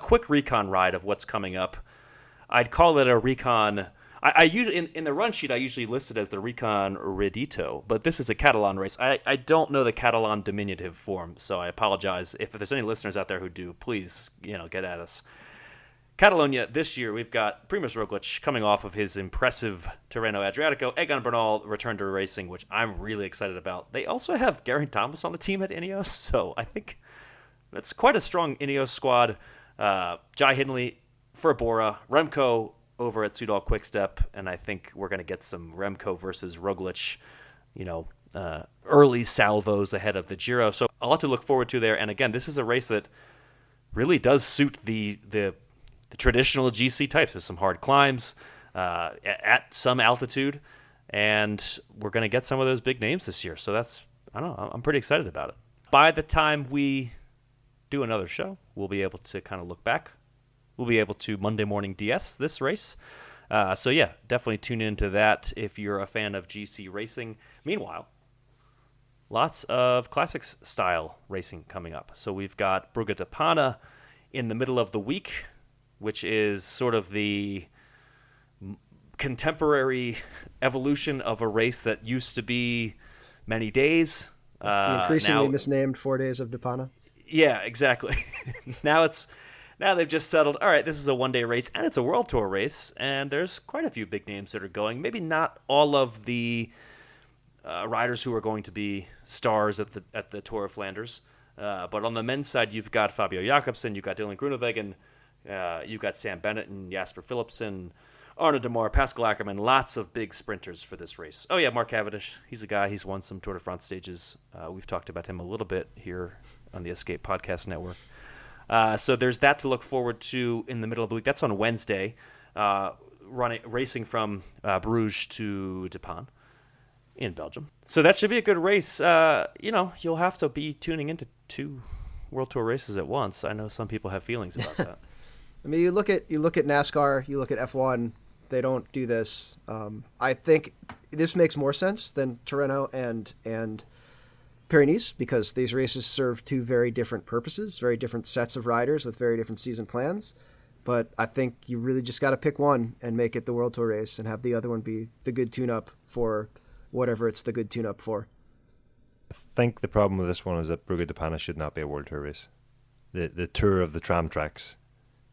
quick recon ride of what's coming up. I'd call it a recon. I usually in the run sheet I usually list it as the recon Reddito, but this is a Catalan race. I don't know the Catalan diminutive form, so I apologize if there's any listeners out there who do. Please, get at us. Catalunya this year, we've got Primož Roglič coming off of his impressive Tirreno Adriatico. Egan Bernal returned to racing, which I'm really excited about. They also have Geraint Thomas on the team at Ineos, so I think that's quite a strong Ineos squad. Jai Hindley for Bora, Remco over at Soudal Quickstep, and I think we're going to get some Remco versus Roglič, early salvos ahead of the Giro. So a lot to look forward to there. And again, this is a race that really does suit the traditional GC types. There's some hard climbs at some altitude, and we're going to get some of those big names this year. So I'm pretty excited about it. By the time we do another show, we'll be able to kind of look back. We'll be able to Monday morning DS this race. So yeah, definitely tune into that if you're a fan of GC racing. Meanwhile, lots of classics style racing coming up. So we've got Brugge de Panne in the middle of the week, which is sort of the contemporary evolution of a race that used to be many days. The increasingly misnamed 4 days of de Panne. Yeah, exactly. Now they've just settled, all right, this is a one-day race, and it's a World Tour race, and there's quite a few big names that are going. Maybe not all of the riders who are going to be stars at the Tour of Flanders, but on the men's side, you've got Fabio Jakobsen, you've got Dylan Groenewegen, you've got Sam Bennett and Jasper Philipsen, Arnaud Demar, Pascal Ackermann, lots of big sprinters for this race. Oh yeah, Mark Cavendish, he's a guy, he's won some Tour de France stages. We've talked about him a little bit here on the Escape Podcast Network. So there's that to look forward to in the middle of the week. That's on Wednesday, racing from Bruges to De Panne in Belgium. So that should be a good race. You'll have to be tuning into 2 World Tour races at once. I know some people have feelings about that. I mean, you look at NASCAR, you look at F1. They don't do this. I think this makes more sense than Tirreno and Pyrenees, because these races serve 2 very different purposes, very different sets of riders with very different season plans. But I think you really just got to pick one and make it the World Tour race and have the other one be the good tune-up for whatever it's the good tune-up for. I think the problem with this one is that Brugge de Panne should not be a World Tour race. The tour of the tram tracks.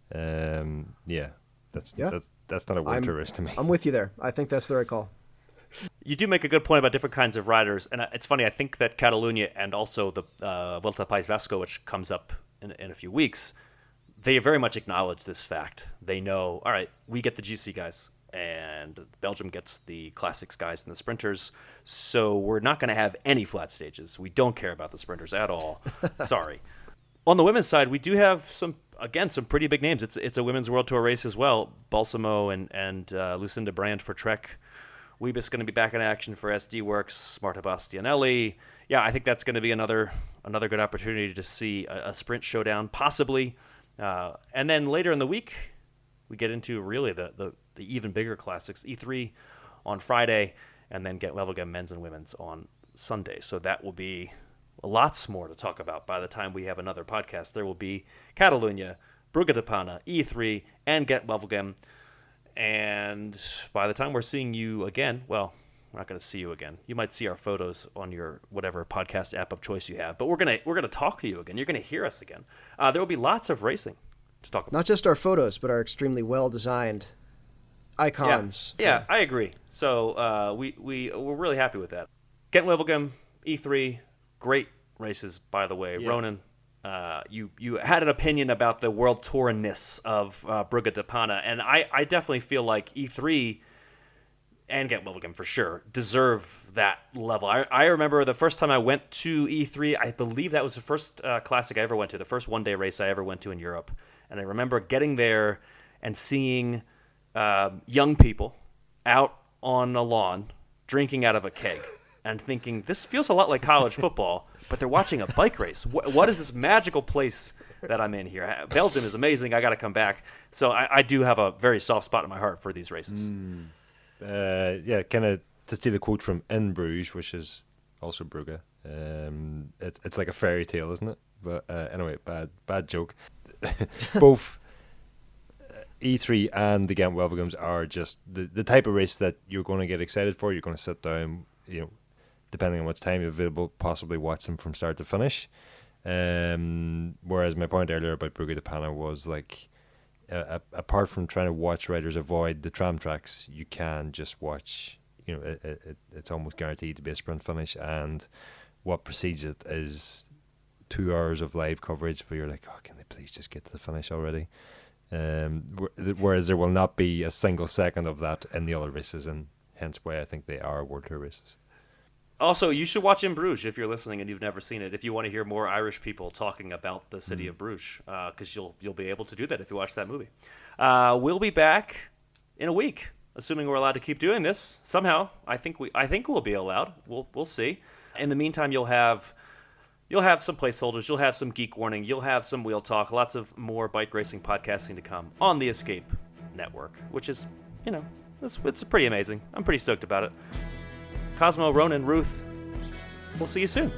That's not a World Tour race to me. I'm with you there. I think that's the right call. You do make a good point about different kinds of riders, and it's funny, I think that Catalunya and also the Volta País Vasco, which comes up in a few weeks, they very much acknowledge this fact. They know, all right, we get the GC guys, and Belgium gets the classics guys and the sprinters, so we're not going to have any flat stages. We don't care about the sprinters at all. Sorry. On the women's side, we do have some pretty big names. It's a women's World Tour race as well. Balsamo and Lucinda Brand for Trek. Weebus going to be back in action for SD Works. Marta Bastianelli. Yeah, I think that's going to be another good opportunity to see a sprint showdown, possibly. And then later in the week, we get into really the even bigger classics. E3 on Friday, and then get Wevelgem men's and women's on Sunday. So that will be lots more to talk about by the time we have another podcast. There will be Catalunya, Brugge de Panne, E3, and Get Wevelgem. And by the time we're seeing you again, well, we're not going to see you again. You might see our photos on your whatever podcast app of choice you have, but we're gonna talk to you again. You're gonna hear us again. There will be lots of racing to talk about. Not just our photos, but our extremely well designed icons. Yeah, I agree. So we're really happy with that. Gent Wevelgem, E3, great races, by the way. Yeah. Ronan, you had an opinion about the World Tour-ness of Brugge de Panne, and I definitely feel like E3 and Gent Wevelgem for sure deserve that level. I remember the first time I went to E3, I believe that was the first classic I ever went to, the first one-day race I ever went to in Europe. And I remember getting there and seeing young people out on a lawn drinking out of a keg and thinking, this feels a lot like college football, but they're watching a bike race. What is this magical place that I'm in here? Belgium is amazing. I got to come back. So I do have a very soft spot in my heart for these races. Kind of to steal a quote from In Bruges, which is also Brugge. It's like a fairy tale, isn't it? But anyway, bad joke. Both E3 and the Gent Wevelgems are just the type of race that you're going to get excited for. You're going to sit down, depending on what time you're available, possibly watch them from start to finish. Whereas my point earlier about Brugge de Panne was like, apart from trying to watch riders avoid the tram tracks, you can just watch. It's almost guaranteed to be a sprint finish, and what precedes it is 2 hours of live coverage where you're like, oh, can they please just get to the finish already? Whereas there will not be a single second of that in the other races, and hence why I think they are World Tour races. Also, you should watch In Bruges if you're listening and you've never seen it. If you want to hear more Irish people talking about the city of Bruges, because you'll be able to do that if you watch that movie. We'll be back in a week, assuming we're allowed to keep doing this somehow. I think we'll be allowed. We'll see. In the meantime, you'll have some placeholders. You'll have some Geek Warning. You'll have some Wheel Talk. Lots of more bike racing podcasting to come on the Escape Network, which is, it's pretty amazing. I'm pretty stoked about it. Cosmo, Ronan, Ruth, we'll see you soon.